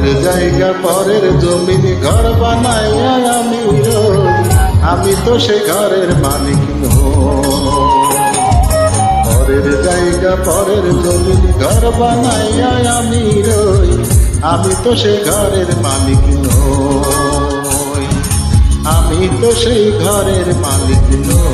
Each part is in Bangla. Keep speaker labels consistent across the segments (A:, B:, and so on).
A: পরের জায়গা পরের জমিন ঘর বানাইয়া আমি রই, আমি তো সে ঘরের মালিক নই। পরের জায়গা পরের জমিন ঘর বানাইয়া আমি রই, আমি তো সে ঘরের মালিক নই, আমি তো সেই ঘরের মালিক নই।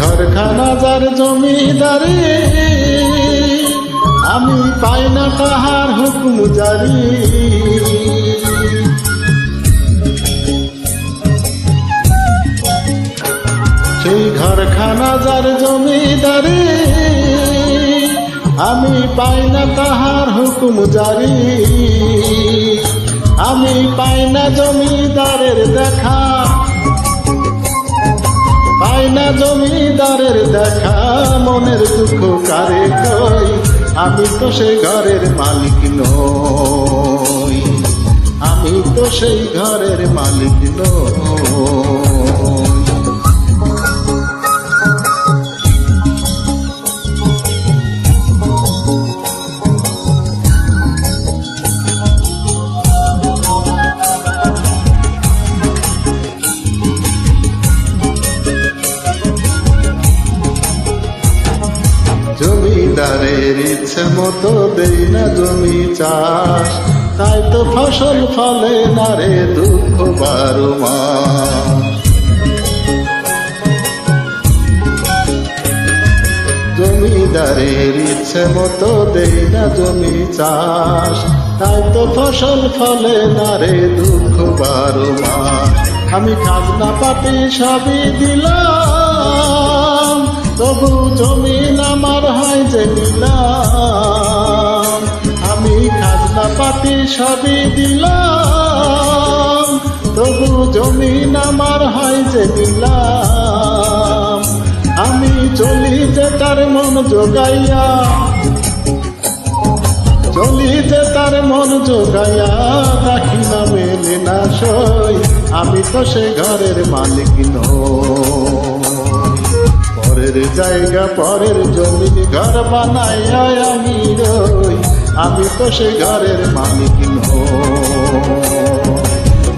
A: ঘরখানা যার জমিদারি, আমি পাই না তাহার হুকুম জারি। সেই ঘরখানা যার জমিদারি, আমি পাই না তাহার হুকুম জারি। আমি পাই না জমিদারের দেখা, পাই না জমিদারের দেখা, মনের দুঃখ কারে কই, আমি তো সেই ঘরের মালিক নই, আমি তো সেই ঘরের মালিক নই। জমিদারের ইচ্ছে মতো দেই না জমি চাষ, তাই তো ফসল ফলে না রে দুঃখ 12 মাস। জমিদারের ইচ্ছে মতো দেই না জমি চাষ, তাই তো ফসল ফলে না রে দুঃখ 12 মাস। আমি খাজনা পাতি সবই দিলাম, তবু জমিন আমার হয় যে নিলাম। আমি খাজনা পাতি সবই দিলাম, তবু জমিন আমার হয় যে নিলাম। আমি চলি যে তার মন জোগাইয়া, চলি যে তার মন জোগাইয়া, রাখি না মেলে না সই, আমি তো সে ঘরের মালিক নই। পরের জায়গা পরের জমিন ঘর বানাইয়া আমি রই, আমি তো সে ঘরের মালিক নই।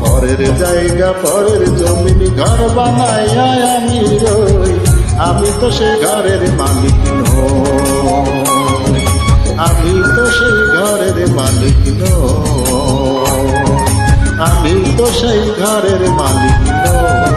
A: পরের জায়গা পরের জমিন ঘর বানাইয়া আমি রই, আমি তো সে ঘরের মালিক নই, আমি তো সেই ঘরের মালিক নই, আমি তো সেই ঘরের মালিক নই।